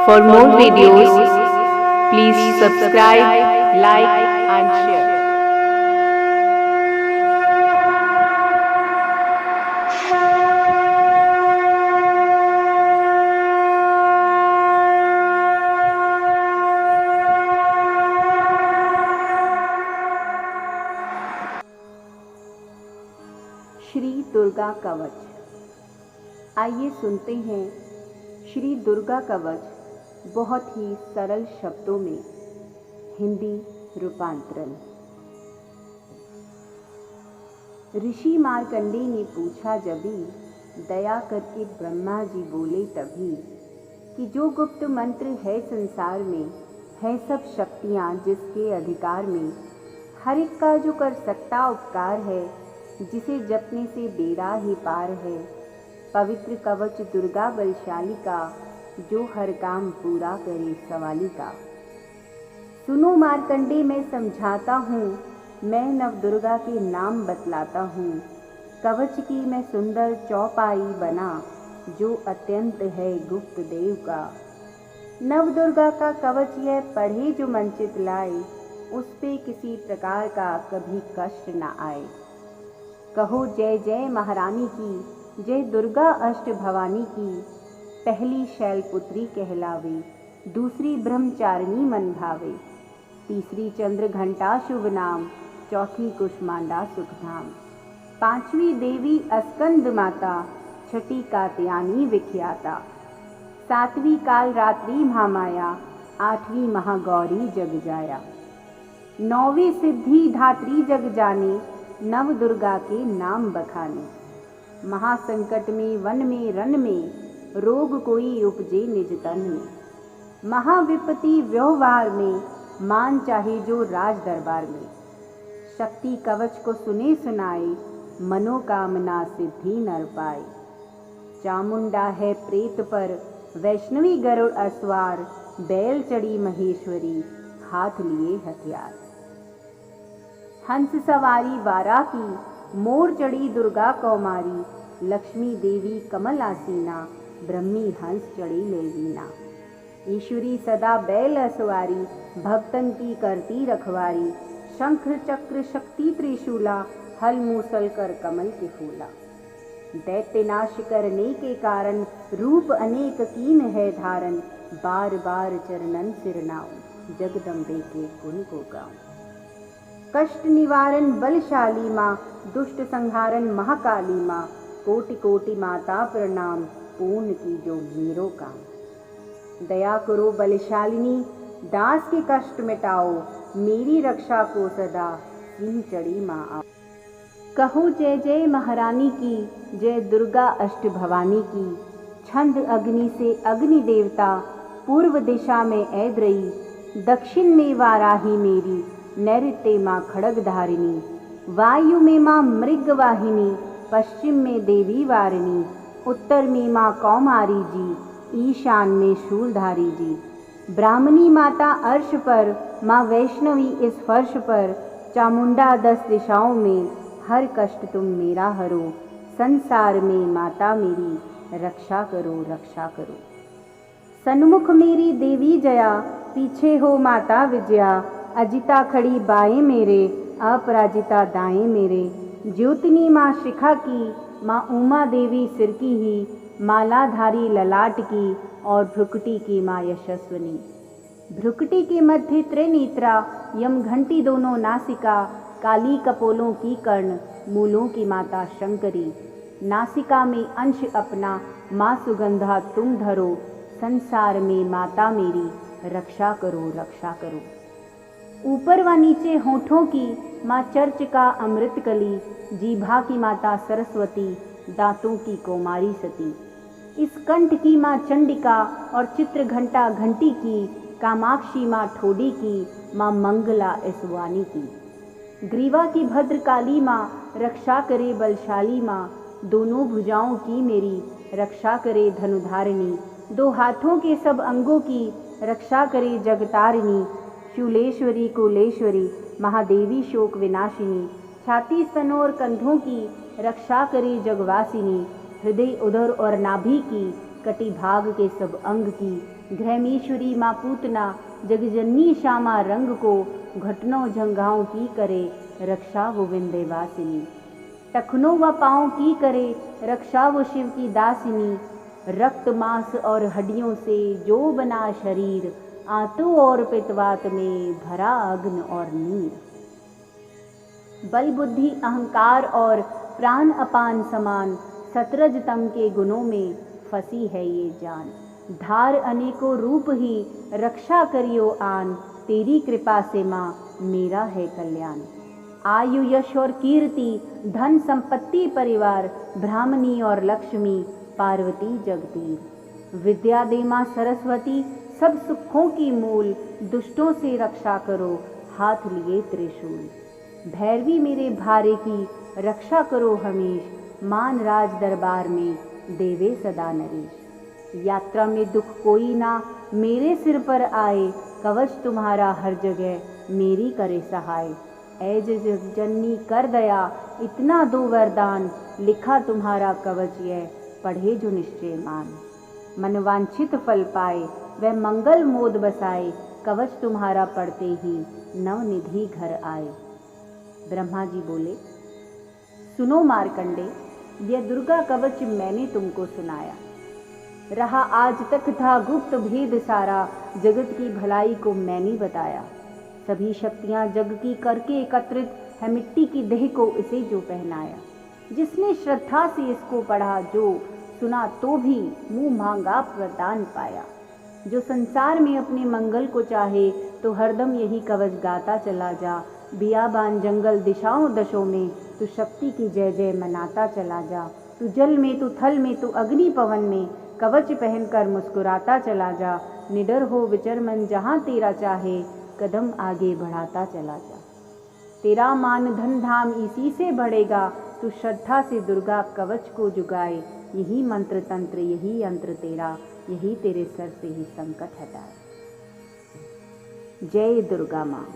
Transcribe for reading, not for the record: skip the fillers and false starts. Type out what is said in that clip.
For more videos, please subscribe, like and share. Shri Durga कवच। आइए सुनते हैं श्री दुर्गा कवच बहुत ही सरल शब्दों में हिंदी रूपांतरण। ऋषि मार्कंडे ने पूछा जभी, दया करके ब्रह्मा जी बोले तभी, कि जो गुप्त मंत्र है संसार में, है सब शक्तियाँ जिसके अधिकार में, हर एक का जो कर सकता उपकार है, जिसे जपने से बेड़ा ही पार है। पवित्र कवच दुर्गा बलशाली का, जो हर काम पूरा करे सवाली का। सुनो मार्कंडे मैं समझाता हूँ, मैं नव दुर्गा के नाम बतलाता हूँ। कवच की मैं सुंदर चौपाई बना, जो अत्यंत है गुप्त देव का। नव दुर्गा का कवच यह पढ़े जो मन चित लाए, उस पे किसी प्रकार का कभी कष्ट न आए। कहो जय जय महारानी की, जय दुर्गा अष्ट भवानी की। पहली शैलपुत्री कहलावे, दूसरी ब्रह्मचारिणी मन भावे। तीसरी चंद्र घंटा शुभ नाम, चौथी कुष्मांडा सुख धाम। पांचवी देवी अस्कंद माता, छठी कात्यायनी विख्याता। सातवीं काल रात्रि महामाया, आठवीं महागौरी जग जाया। नौवीं सिद्धि धात्री जग जाने, नव दुर्गा के नाम बखाने। महासंकट में वन में रन में, रोग कोई उपजे निज तन में। महाविपत्ति व्यवहार में, मान चाहे जो राज दरबार में। शक्ति कवच को सुने सुनाए, मनोकामना सिद्धि नर पाए। चामुंडा है प्रेत पर, वैष्णवी गरुड़ अस्वार। बैल चढ़ी महेश्वरी, हाथ लिए हथियार। हंस सवारी वारा की, मोर चढ़ी दुर्गा कौमारी। लक्ष्मी देवी कमल आसीना, ब्रह्मी हंस चढ़ी लेवीना। ईश्वरी सदा बैल असवारी, भक्तन की करती रखवारी। शंख चक्र शक्ति त्रिशूला, हल मूसल कर कमल के फूला। दैत्य नाश करने के कारण, रूप अनेक कीन है धारण। बार बार चरणन सिरनाऊं, जगदम्बे के गुण को गाऊं। कष्ट निवारण बलशाली माँ, दुष्ट संहारण महाकाली माँ। कोटि कोटि माता प्रणाम, पूर्ण की जो मेरो काम। दया करो बलशालिनी, दास के कष्ट मिटाओ। मेरी रक्षा को सदा सिंह चढ़ी माँ आओ। कहो जय जय महारानी की, जय दुर्गा अष्ट भवानी की। छंद अग्नि से अग्नि देवता, पूर्व दिशा में ऐद्रई। दक्षिण में वाराही मेरी, नैऋत्य माँ खड़ग धारिणी। वायु में माँ मृग वाहिनी, पश्चिम में देवी वारिणी। उत्तर में माँ कौमारी जी, ईशान में शूलधारी जी। ब्राह्मणी माता अर्श पर, माँ वैष्णवी इस फर्श पर। चामुंडा 10 दिशाओं में, हर कष्ट तुम मेरा हरो। संसार में माता मेरी, रक्षा करो रक्षा करो। सन्मुख मेरी देवी जया, पीछे हो माता विजया। अजिता खड़ी बाएं मेरे, अपराजिता दाएं मेरे। ज्योतिनी माँ शिखा की, माँ उमा देवी सिर की ही। मालाधारी ललाट की, और भ्रुकुटी की माँ यशस्विनी। भ्रुकुटी के मध्य त्रिनेत्रा, यम घंटी दोनों नासिका। काली कपोलों की कर्ण, मूलों की माता शंकरी। नासिका में अंश अपना, माँ सुगंधा तुम धरो। संसार में माता मेरी, रक्षा करो रक्षा करो। ऊपर व नीचे होठों की, माँ चर्च का अमृत कली। जीभा की माता सरस्वती, दांतों की कौमारी सती। इस कंठ की माँ चंडिका, और चित्र घंटा घंटी की। कामाक्षी माँ ठोडी की, माँ मंगला इस वाणी की। ग्रीवा की भद्रकाली माँ, रक्षा करे बलशाली माँ। दोनों भुजाओं की मेरी, रक्षा करे धनुधारिणी। दो हाथों के सब अंगों की, रक्षा करे जगतारिणी। शूलेश्वरी कुलेश्वरी, महादेवी शोक विनाशिनी। छाती स्तनों और कंधों की, रक्षा करे जगवासिनी। हृदय उदर और नाभि की, कटी भाग के सब अंग की, ग्रहमीश्वरी माँ पूतना जगजननी श्यामा रंग को, घटनों जंघाओं की करे रक्षा वो विंध्यवासिनी। टखनों व पाँव की करे रक्षा वो शिव की दासिनी। रक्त मांस और हड्डियों से जो बना शरीर, आंतों और पित्तवात में भरा अग्नि और नीर। बल बुद्धि अहंकार और प्राण अपान समान, सतरज तम के गुणों में फंसी है ये जान। धार अनेकों रूप ही रक्षा करियो आन, तेरी कृपा से माँ मेरा है कल्याण। आयु यश और कीर्ति धन संपत्ति परिवार, ब्राह्मणी और लक्ष्मी पार्वती जगदीर। विद्या दे माँ सरस्वती सब सुखों की मूल, दुष्टों से रक्षा करो हाथ लिए त्रिशूल। भैरवी मेरे भारे की रक्षा करो हमेश, मान राज दरबार में देवे सदा नरेश। यात्रा में दुख कोई ना मेरे सिर पर आए, कवच तुम्हारा हर जगह मेरी करे सहाय। ऐ जगजननी कर दया इतना दो वरदान, लिखा तुम्हारा कवच यह पढ़े जो निश्चय मान। मनवांछित फल पाए वह मंगल मोद बसाए, कवच तुम्हारा पढ़ते ही नवनिधि घर आए। ब्रह्मा जी बोले, सुनो मार्कंडे, यह दुर्गा कवच मैंने तुमको सुनाया। रहा आज तक था गुप्त भेद सारा, जगत की भलाई को मैंने बताया। सभी शक्तियां जग की करके एकत्रित है, मिट्टी की देह को इसे जो पहनाया। जिसने श्रद्धा से इसको पढ़ा, जो सुना तो भी मुंह मांगा वरदान पाया। जो संसार में अपने मंगल को चाहे, तो हरदम यही कवच गाता चला जा। बियाबान जंगल दिशाओं दशों में तू शक्ति की जय जय मनाता चला जा। तू जल में, तू थल में, तू अग्नि पवन में, कवच पहनकर मुस्कुराता चला जा। निडर हो विचर मन जहाँ तेरा चाहे, कदम आगे बढ़ाता चला जा। तेरा मान धन धाम इसी से बढ़ेगा, तू श्रद्धा से दुर्गा कवच को जुगाए। यही मंत्र तंत्र यही यंत्र तेरा, यही तेरे सर से ही संकट हटाए। जय दुर्गा माँ।